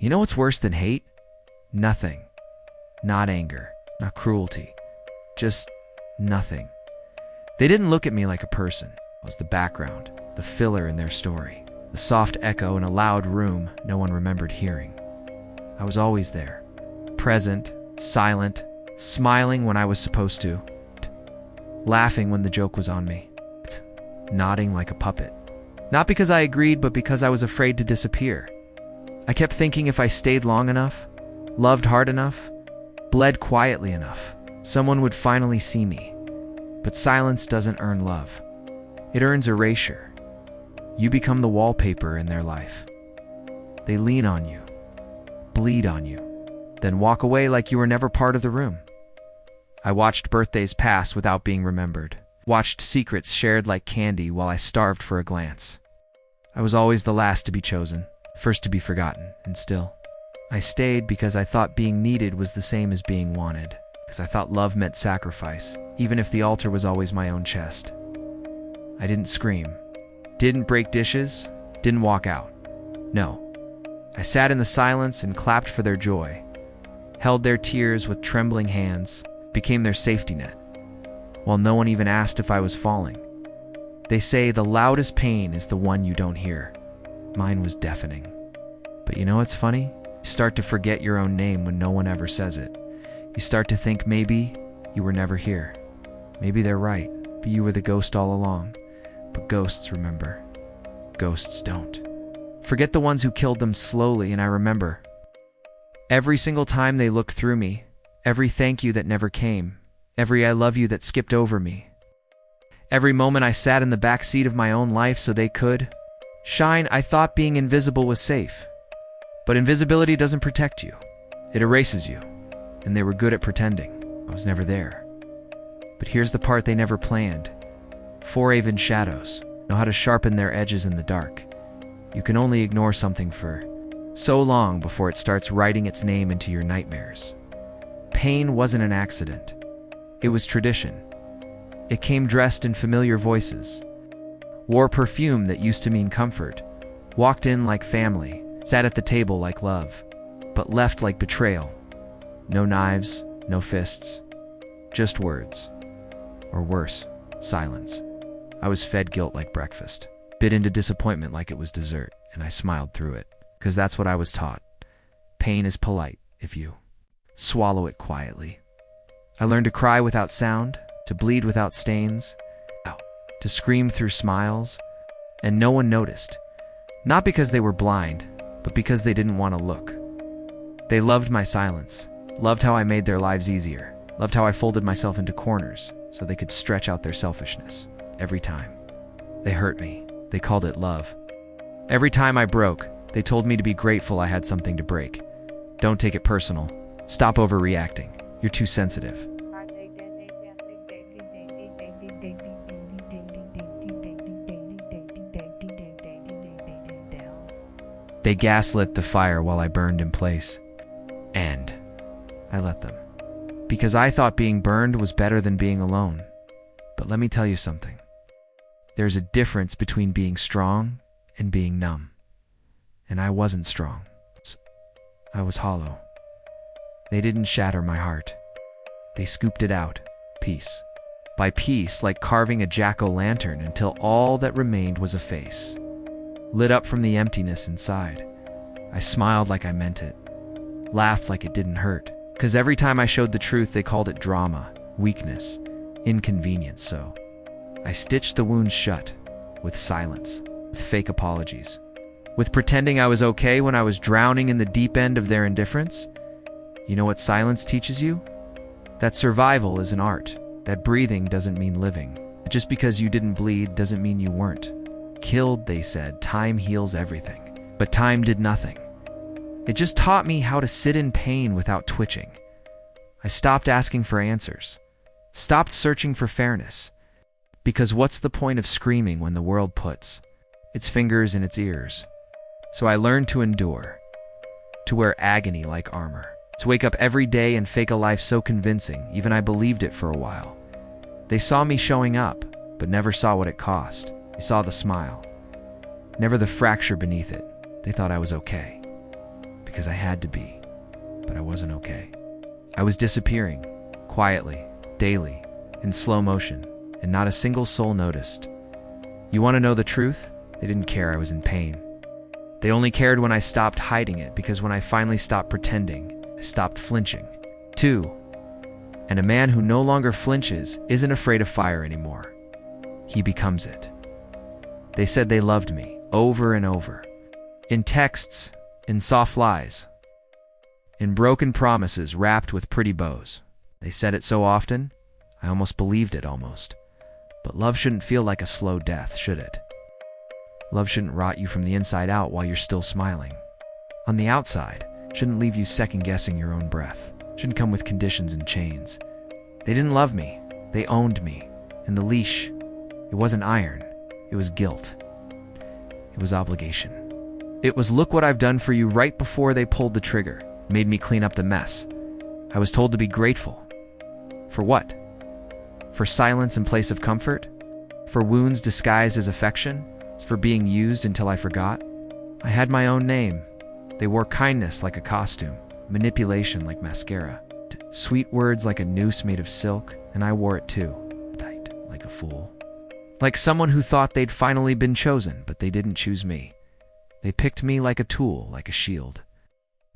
You know what's worse than hate? Nothing. Not anger, not cruelty. Just nothing. They didn't look at me like a person. I was the background, the filler in their story, the soft echo in a loud room no one remembered hearing. I was always there, present, silent, smiling when I was supposed to, laughing when the joke was on me, nodding like a puppet. Not because I agreed, but because I was afraid to disappear. I kept thinking if I stayed long enough, loved hard enough, bled quietly enough, someone would finally see me. But silence doesn't earn love. It earns erasure. You become the wallpaper in their life. They lean on you, bleed on you, then walk away like you were never part of the room. I watched birthdays pass without being remembered, watched secrets shared like candy while I starved for a glance. I was always the last to be chosen, first to be forgotten, and still, I stayed because I thought being needed was the same as being wanted, because I thought love meant sacrifice, even if the altar was always my own chest. I didn't scream, didn't break dishes, didn't walk out. No. I sat in the silence and clapped for their joy, held their tears with trembling hands, became their safety net, while no one even asked if I was falling. They say the loudest pain is the one you don't hear. Mine was deafening. But you know what's funny? You start to forget your own name when no one ever says it. You start to think maybe you were never here. Maybe they're right, but you were the ghost all along. But ghosts remember. Ghosts don't. Forget the ones who killed them slowly, and I remember. Every single time they looked through me, every thank you that never came, every I love you that skipped over me. Every moment I sat in the back seat of my own life so they could shine. I thought being invisible was safe. But invisibility doesn't protect you. It erases you. And they were good at pretending. I was never there. But here's the part they never planned. Foraven shadows know how to sharpen their edges in the dark. You can only ignore something for so long before it starts writing its name into your nightmares. Pain wasn't an accident. It was tradition. It came dressed in familiar voices, wore perfume that used to mean comfort, walked in like family, sat at the table like love, but left like betrayal. No knives, no fists, just words. Or worse, silence. I was fed guilt like breakfast, bit into disappointment like it was dessert, and I smiled through it, because that's what I was taught. Pain is polite if you swallow it quietly. I learned to cry without sound, to bleed without stains, to scream through smiles, and no one noticed. Not because they were blind, but because they didn't want to look. They loved my silence, loved how I made their lives easier, loved how I folded myself into corners so they could stretch out their selfishness. Every time. They hurt me. They called it love. Every time I broke, they told me to be grateful I had something to break. Don't take it personal. Stop overreacting. You're too sensitive. They gaslit the fire while I burned in place. And I let them. Because I thought being burned was better than being alone. But let me tell you something. There's a difference between being strong and being numb. And I wasn't strong. I was hollow. They didn't shatter my heart. They scooped it out, piece by piece, like carving a jack-o'-lantern until all that remained was a face. Lit up from the emptiness inside. I smiled like I meant it. Laughed like it didn't hurt. 'Cause every time I showed the truth, they called it drama, weakness, inconvenience. So I stitched the wounds shut, with silence, with fake apologies, with pretending I was okay when I was drowning in the deep end of their indifference. You know what silence teaches you? That survival is an art, that breathing doesn't mean living. Just because you didn't bleed doesn't mean you weren't. Killed, they said, time heals everything. But time did nothing. It just taught me how to sit in pain without twitching. I stopped asking for answers, stopped searching for fairness. Because what's the point of screaming when the world puts its fingers in its ears? So I learned to endure, to wear agony like armor, to wake up every day and fake a life so convincing, even I believed it for a while. They saw me showing up, but never saw what it cost. They saw the smile, never the fracture beneath it. They thought I was okay, because I had to be, but I wasn't okay. I was disappearing, quietly, daily, in slow motion, and not a single soul noticed. You want to know the truth? They didn't care I was in pain. They only cared when I stopped hiding it, because when I finally stopped pretending, I stopped flinching. 2. And a man who no longer flinches isn't afraid of fire anymore. He becomes it. They said they loved me, over and over. In texts, in soft lies, in broken promises wrapped with pretty bows. They said it so often, I almost believed it almost. But love shouldn't feel like a slow death, should it? Love shouldn't rot you from the inside out while you're still smiling. On the outside, shouldn't leave you second-guessing your own breath. Shouldn't come with conditions and chains. They didn't love me. They owned me. And the leash, it wasn't iron. It was guilt. It was obligation. It was, look what I've done for you, right before they pulled the trigger. Made me clean up the mess. I was told to be grateful. For what? For silence in place of comfort? For wounds disguised as affection? For being used until I forgot? I had my own name. They wore kindness like a costume, manipulation like mascara, sweet words like a noose made of silk, and I wore it too, tight like a fool. Like someone who thought they'd finally been chosen, but they didn't choose me. They picked me like a tool, like a shield,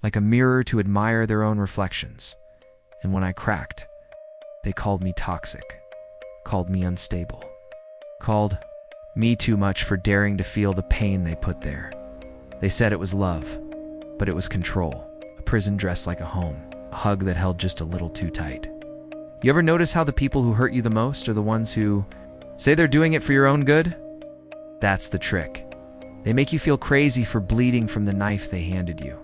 like a mirror to admire their own reflections. And when I cracked, they called me toxic, called me unstable, called me too much for daring to feel the pain they put there. They said it was love, but it was control, a prison dressed like a home, a hug that held just a little too tight. You ever notice how the people who hurt you the most are the ones who say they're doing it for your own good? That's the trick. They make you feel crazy for bleeding from the knife they handed you.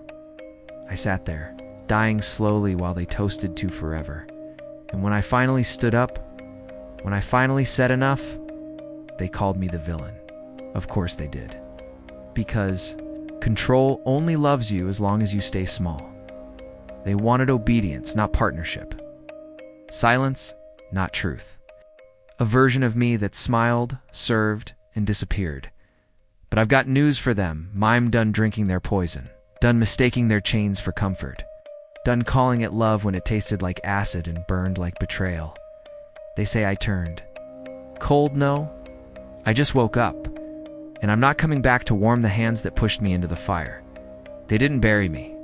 I sat there, dying slowly while they toasted to forever. And when I finally stood up, when I finally said enough, they called me the villain. Of course they did. Because control only loves you as long as you stay small. They wanted obedience, not partnership. Silence, not truth. A version of me that smiled, served, and disappeared. But I've got news for them. I'm done drinking their poison. Done mistaking their chains for comfort. Done calling it love when it tasted like acid and burned like betrayal. They say I turned cold, no. I just woke up. And I'm not coming back to warm the hands that pushed me into the fire. They didn't bury me.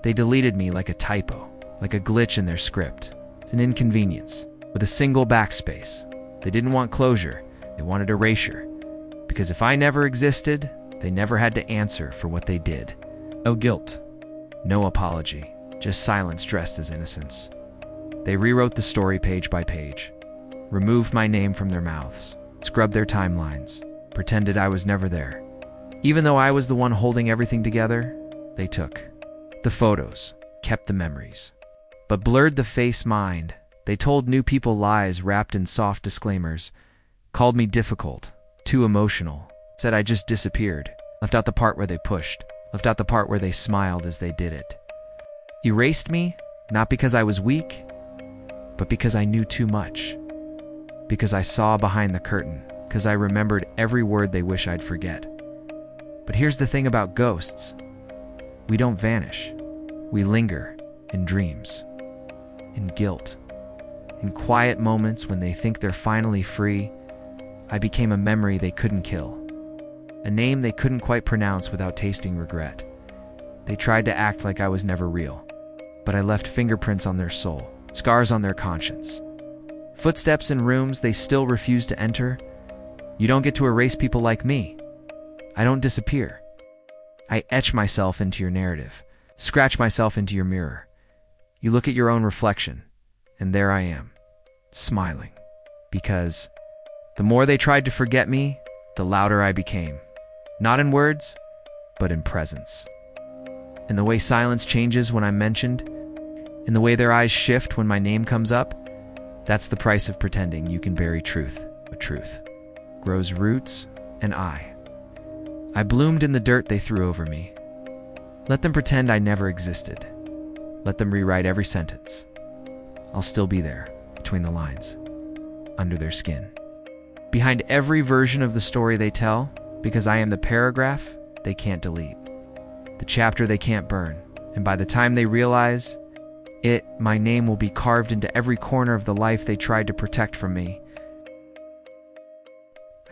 They deleted me like a typo, like a glitch in their script. It's an inconvenience, with a single backspace. They didn't want closure. They wanted erasure. Because if I never existed, they never had to answer for what they did. No guilt. No apology. Just silence dressed as innocence. They rewrote the story page by page. Removed my name from their mouths. Scrubbed their timelines. Pretended I was never there. Even though I was the one holding everything together, they took the photos, kept the memories, but blurred the face mind. They told new people lies wrapped in soft disclaimers, called me difficult, too emotional, said I just disappeared, left out the part where they pushed, left out the part where they smiled as they did it. Erased me, not because I was weak, but because I knew too much. Because I saw behind the curtain, because I remembered every word they wish I'd forget. But here's the thing about ghosts. We don't vanish. We linger in dreams, in guilt, in quiet moments when they think they're finally free. I became a memory they couldn't kill, a name they couldn't quite pronounce without tasting regret. They tried to act like I was never real, but I left fingerprints on their soul, scars on their conscience, footsteps in rooms they still refuse to enter. You don't get to erase people like me. I don't disappear. I etch myself into your narrative, scratch myself into your mirror. You look at your own reflection, and there I am, smiling. Because the more they tried to forget me, the louder I became. Not in words, but in presence. In the way silence changes when I'm mentioned, in the way their eyes shift when my name comes up, that's the price of pretending you can bury truth. But truth grows roots, and I bloomed in the dirt they threw over me. Let them pretend I never existed. Let them rewrite every sentence. I'll still be there, between the lines, under their skin. Behind every version of the story they tell, because I am the paragraph they can't delete, the chapter they can't burn, And by the time they realize it, my name will be carved into every corner of the life they tried to protect from me.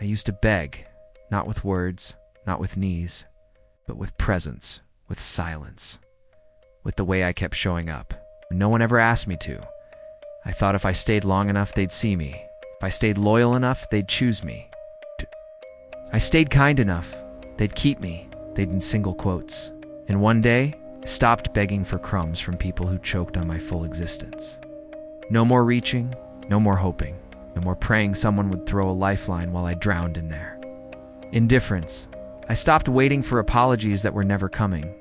I used to beg, not with words, not with knees, but with presence, with silence, with the way I kept showing up. No one ever asked me to. I thought if I stayed long enough, they'd see me. If I stayed loyal enough, they'd choose me. I stayed kind enough, they'd keep me. They'd in single quotes. And one day, I stopped begging for crumbs from people who choked on my full existence. No more reaching, no more hoping, no more praying someone would throw a lifeline while I drowned in there. Indifference. I stopped waiting for apologies that were never coming.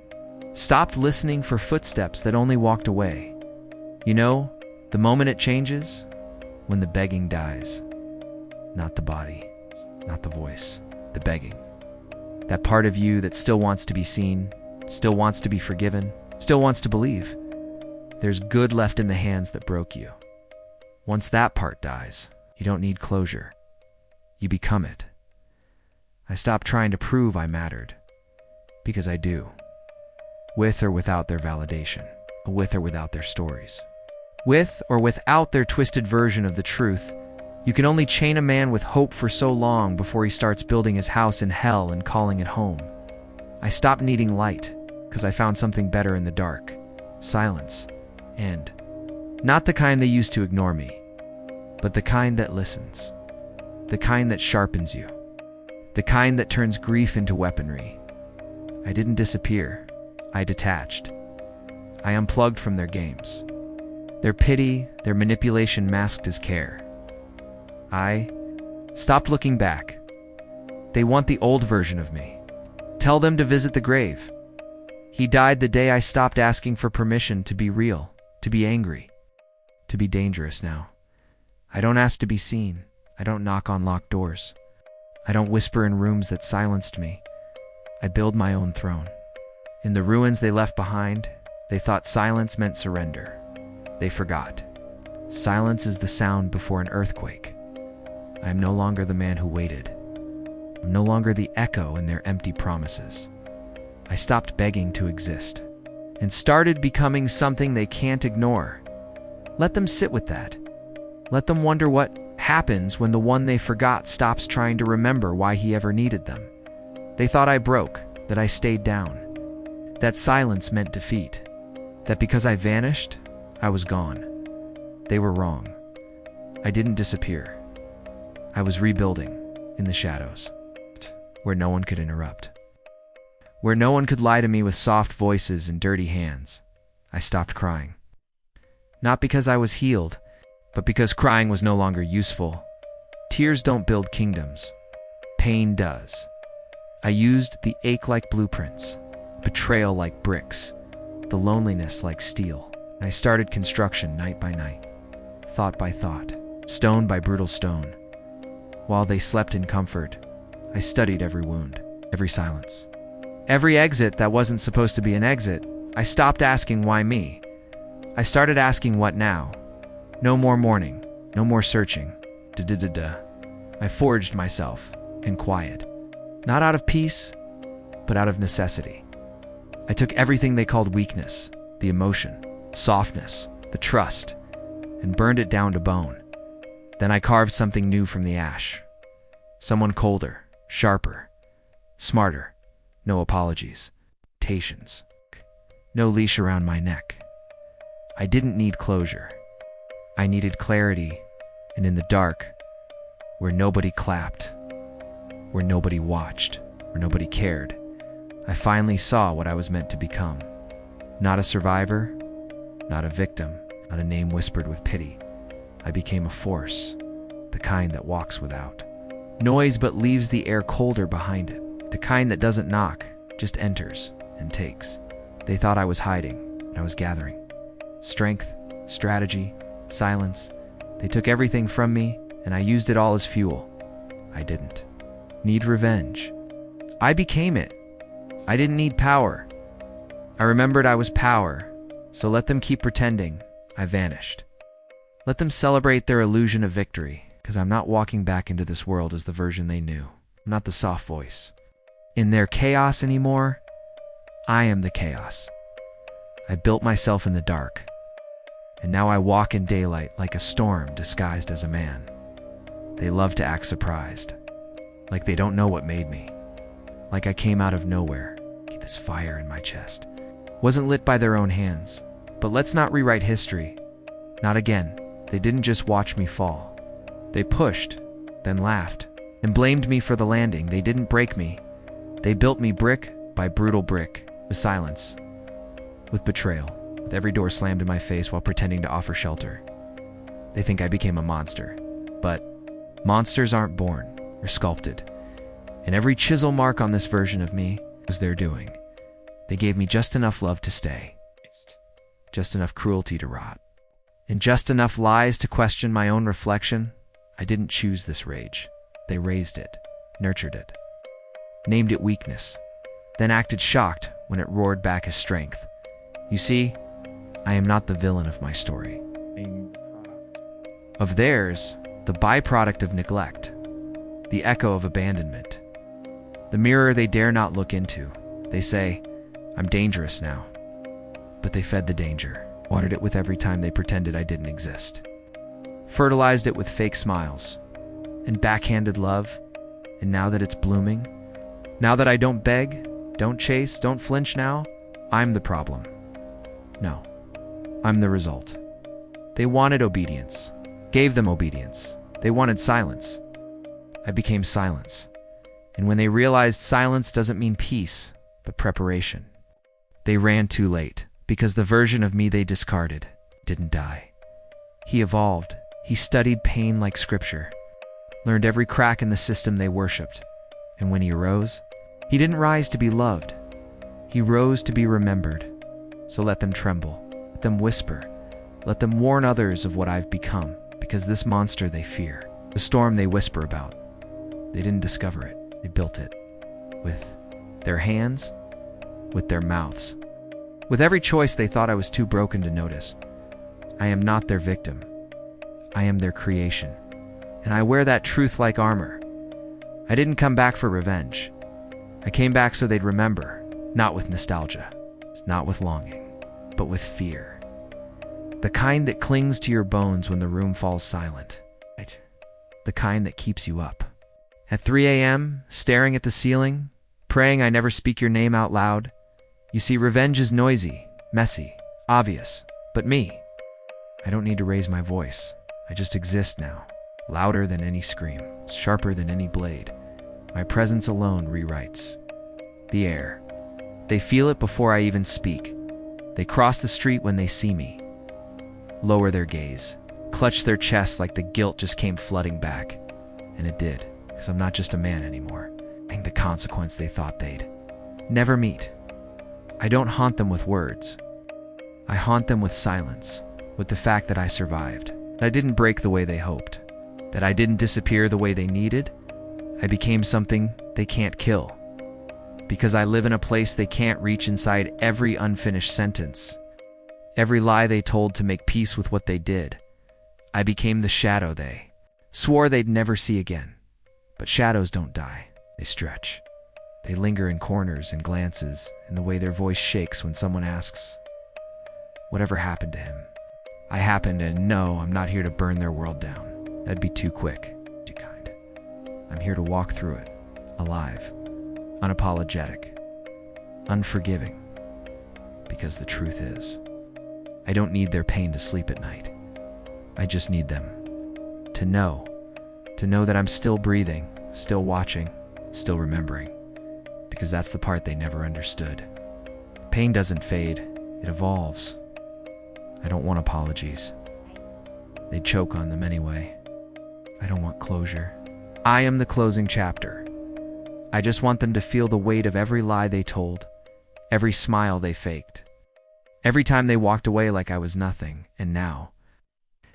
Stopped listening for footsteps that only walked away. You know, the moment it changes, when the begging dies. Not the body, not the voice, the begging. That part of you that still wants to be seen, still wants to be forgiven, still wants to believe. There's good left in the hands that broke you. Once that part dies, you don't need closure. You become it. I stopped trying to prove I mattered, because I do. With or without their validation, with or without their stories. With or without their twisted version of the truth, you can only chain a man with hope for so long before he starts building his house in hell and calling it home. I stopped needing light, because I found something better in the dark. Silence. And not the kind that used to ignore me, but the kind that listens. The kind that sharpens you. The kind that turns grief into weaponry. I didn't disappear. I detached. I unplugged from their games. Their pity, their manipulation masked as care. I stopped looking back. They want the old version of me. Tell them to visit the grave. He died the day I stopped asking for permission to be real, to be angry, to be dangerous now. I don't ask to be seen. I don't knock on locked doors. I don't whisper in rooms that silenced me. I build my own throne. In the ruins they left behind, they thought silence meant surrender. They forgot. Silence is the sound before an earthquake. I am no longer the man who waited. I'm no longer the echo in their empty promises. I stopped begging to exist and started becoming something they can't ignore. Let them sit with that. Let them wonder what happens when the one they forgot stops trying to remember why he ever needed them. They thought I broke, that I stayed down, that silence meant defeat, that because I vanished, I was gone. They were wrong. I didn't disappear. I was rebuilding in the shadows, where no one could interrupt, where no one could lie to me with soft voices and dirty hands. I stopped crying. Not because I was healed, but because crying was no longer useful. Tears don't build kingdoms. Pain does. I used the ache like blueprints, betrayal like bricks, the loneliness like steel. And I started construction night by night, thought by thought, stone by brutal stone. While they slept in comfort, I studied every wound, every silence. Every exit that wasn't supposed to be an exit. I stopped asking why me. I started asking what now. No more mourning, no more searching. I forged myself in quiet. Not out of peace, but out of necessity. I took everything they called weakness, the emotion, softness, the trust, and burned it down to bone. Then I carved something new from the ash. Someone colder, sharper, smarter. No apologies, tations, no leash around my neck. I didn't need closure. I needed clarity, and in the dark, where nobody clapped, where nobody watched, where nobody cared, I finally saw what I was meant to become. Not a survivor, not a victim, not a name whispered with pity. I became a force, the kind that walks without noise but leaves the air colder behind it, the kind that doesn't knock, just enters and takes. They thought I was hiding, and I was gathering. Strength, strategy, silence. They took everything from me, and I used it all as fuel. I didn't need revenge. I became it. I didn't need power. I remembered I was power, so let them keep pretending. I vanished. Let them celebrate their illusion of victory, because I'm not walking back into this world as the version they knew. I'm not the soft voice in their chaos anymore. I am the chaos. I built myself in the dark. And now I walk in daylight like a storm disguised as a man. They love to act surprised. Like they don't know what made me. Like I came out of nowhere. This fire in my chest wasn't lit by their own hands. But let's not rewrite history. Not again. They didn't just watch me fall. They pushed, then laughed, and blamed me for the landing. They didn't break me. They built me brick by brutal brick, with silence, with betrayal, with every door slammed in my face while pretending to offer shelter. They think I became a monster. But monsters aren't born, they're sculpted. And every chisel mark on this version of me was their doing. They gave me just enough love to stay, just enough cruelty to rot, and just enough lies to question my own reflection. I didn't choose this rage. They raised it, nurtured it, named it weakness, then acted shocked when it roared back as strength. You see, I am not the villain of my story. Of theirs, the byproduct of neglect, the echo of abandonment, the mirror they dare not look into. They say, I'm dangerous now. But they fed the danger, watered it with every time they pretended I didn't exist, fertilized it with fake smiles and backhanded love. And now that it's blooming, now that I don't beg, don't chase, don't flinch now, I'm the problem. No, I'm the result. They wanted obedience, gave them obedience. They wanted silence. I became silence. And when they realized silence doesn't mean peace, but preparation, they ran too late, because the version of me they discarded didn't die. He evolved. He studied pain like scripture, learned every crack in the system they worshipped. And when he arose, he didn't rise to be loved. He rose to be remembered. So let them tremble, let them whisper, let them warn others of what I've become, because this monster they fear, the storm they whisper about, they didn't discover it, they built it. With their hands, with their mouths. With every choice they thought I was too broken to notice. I am not their victim. I am their creation. And I wear that truth like armor. I didn't come back for revenge. I came back so they'd remember, not with nostalgia, not with longing, but with fear. The kind that clings to your bones when the room falls silent. The kind that keeps you up. At 3 a.m., staring at the ceiling, praying I never speak your name out loud. You see, revenge is noisy, messy, obvious. But me, I don't need to raise my voice. I just exist now, louder than any scream, sharper than any blade. My presence alone rewrites the air. They feel it before I even speak. They cross the street when they see me, lower their gaze, clutch their chests like the guilt just came flooding back. And it did, because I'm not just a man anymore. And the consequence they thought they'd never meet. I don't haunt them with words. I haunt them with silence, with the fact that I survived, that I didn't break the way they hoped, that I didn't disappear the way they needed. I became something they can't kill, because I live in a place they can't reach inside every unfinished sentence, every lie they told to make peace with what they did. I became the shadow they swore they'd never see again. But shadows don't die, they stretch. They linger in corners and glances, in the way their voice shakes when someone asks, whatever happened to him? I happen to know I'm not here to burn their world down. That'd be too quick, too kind. I'm here to walk through it, alive, unapologetic, unforgiving. Because the truth is, I don't need their pain to sleep at night. I just need them to know that I'm still breathing, still watching, still remembering. Because that's the part they never understood. Pain doesn't fade, it evolves. I don't want apologies. They'd choke on them anyway. I don't want closure. I am the closing chapter. I just want them to feel the weight of every lie they told, every smile they faked, every time they walked away like I was nothing. And now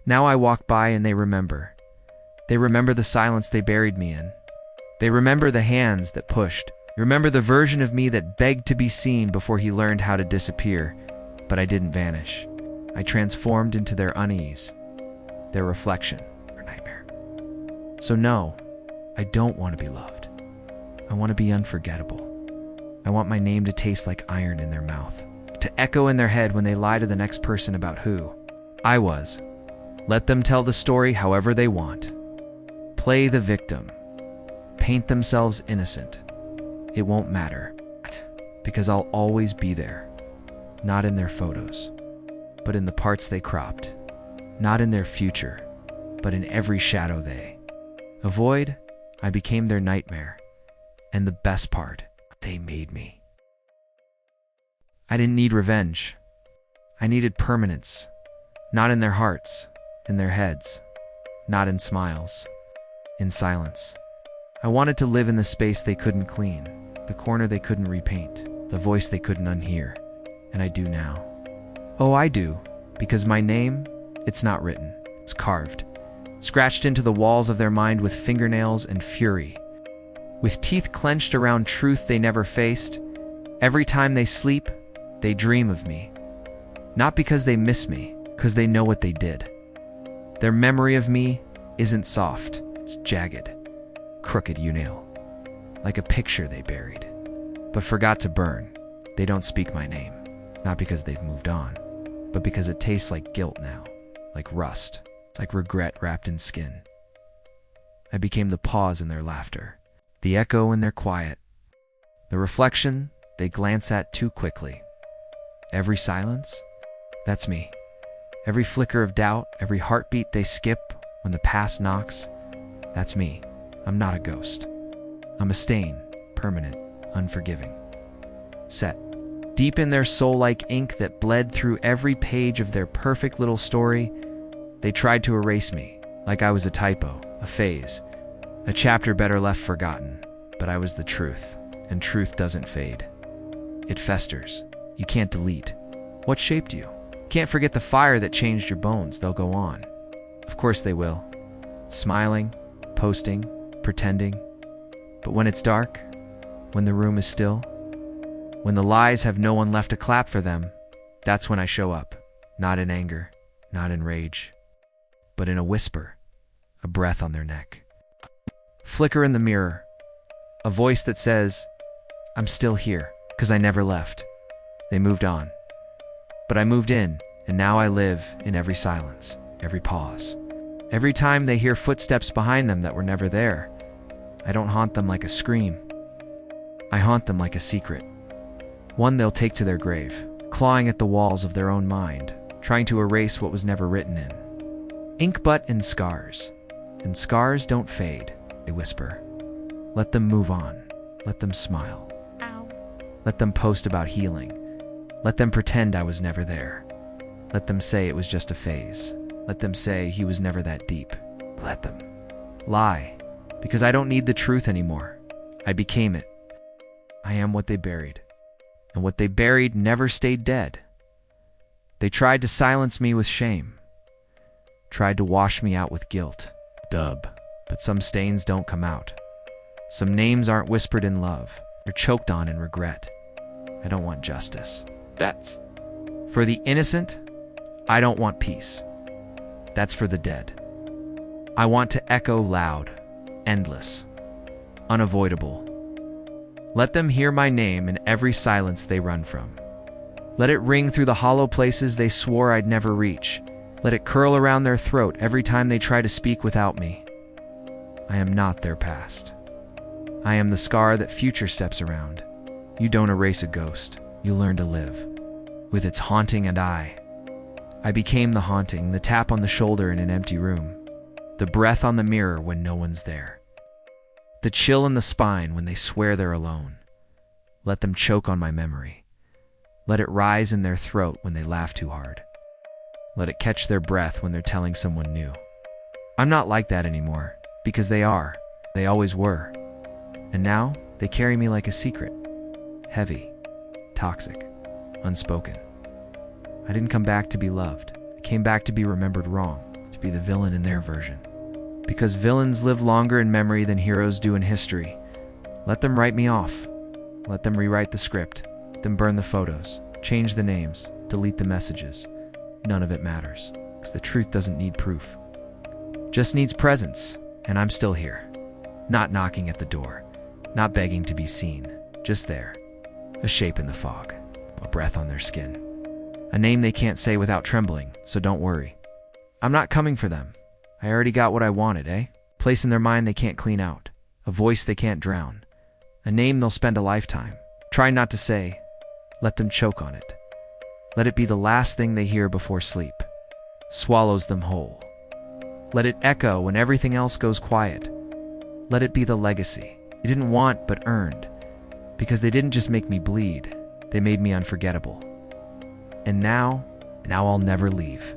I walk by and they remember. They remember the silence they buried me in. They remember the hands that pushed. Remember the version of me that begged to be seen before he learned how to disappear. But I didn't vanish. I transformed into their unease, their reflection, their nightmare. So no, I don't want to be loved. I want to be unforgettable. I want my name to taste like iron in their mouth, to to echo in their head when they lie to the next person about who I was. Let them tell the story however they want. Play the victim. Paint themselves innocent. It won't matter, because I'll always be there. Not in their photos, but in the parts they cropped. Not in their future, but in every shadow they avoid. I became their nightmare. And the best part, they made me. I didn't need revenge. I needed permanence. Not in their hearts, in their heads. Not in smiles, in silence. I wanted to live in the space they couldn't clean, the corner they couldn't repaint, the voice they couldn't unhear. And I do now. Oh, I do, because my name, it's not written, it's carved, scratched into the walls of their mind with fingernails and fury. With teeth clenched around truth they never faced, every time they sleep, they dream of me. Not because they miss me, because they know what they did. Their memory of me isn't soft, it's jagged, crooked, like a picture they buried, but forgot to burn. They don't speak my name, not because they've moved on, but because it tastes like guilt now, like rust, like regret wrapped in skin. I became the pause in their laughter, the echo in their quiet, the reflection they glance at too quickly. Every silence, that's me. Every flicker of doubt, every heartbeat they skip when the past knocks, that's me. I'm not a ghost. I'm a stain, permanent, unforgiving. Set deep in their soul like ink that bled through every page of their perfect little story, they tried to erase me, like I was a typo, a phase, a chapter better left forgotten. But I was the truth, and truth doesn't fade. It festers. You can't delete. What shaped you? Can't forget the fire that changed your bones. They'll go on. Of course they will. Smiling, posting, pretending. But when it's dark, when the room is still, when the lies have no one left to clap for them, that's when I show up. Not in anger, not in rage, but in a whisper, a breath on their neck. Flicker in the mirror, a voice that says, I'm still here, because I never left. They moved on. But I moved in, and now I live in every silence, every pause. Every time they hear footsteps behind them that were never there, I don't haunt them like a scream. I haunt them like a secret. One they'll take to their grave, clawing at the walls of their own mind, trying to erase what was never written in. Ink but and scars don't fade, they whisper. Let them move on. Let them smile. Ow. Let them post about healing. Let them pretend I was never there. Let them say it was just a phase. Let them say he was never that deep. Let them lie, because I don't need the truth anymore. I became it. I am what they buried. And what they buried never stayed dead. They tried to silence me with shame. Tried to wash me out with guilt. But some stains don't come out. Some names aren't whispered in love. They're choked on in regret. I don't want justice. That's For the innocent, I don't want peace. That's for the dead. I want to echo loud, endless, unavoidable. Let them hear my name in every silence they run from. Let it ring through the hollow places they swore I'd never reach. Let it curl around their throat every time they try to speak without me. I am not their past. I am the scar that future steps around. You don't erase a ghost. You learn to live with its haunting, and I became the haunting, the tap on the shoulder in an empty room, the breath on the mirror when no one's there, the chill in the spine when they swear they're alone. Let them choke on my memory. Let it rise in their throat when they laugh too hard. Let it catch their breath when they're telling someone new. I'm not like that anymore, because they are. They always were. And now, they carry me like a secret. Heavy, toxic, unspoken. I didn't come back to be loved. I came back to be remembered wrong, to be the villain in their version. Because villains live longer in memory than heroes do in history. Let them write me off. Let them rewrite the script. Then burn the photos, change the names, delete the messages. None of it matters, because the truth doesn't need proof. Just needs presence, and I'm still here. Not knocking at the door, not begging to be seen, just there, a shape in the fog. a breath on their skin. A name they can't say without trembling, so don't worry. I'm not coming for them. I already got what I wanted, eh? Place in their mind they can't clean out. A voice they can't drown. A name they'll spend a lifetime. Try not to say. Let them choke on it. Let it be the last thing they hear before sleep. Swallows them whole. Let it echo when everything else goes quiet. Let it be the legacy you didn't want but earned. Because they didn't just make me bleed, they made me unforgettable. And now I'll never leave.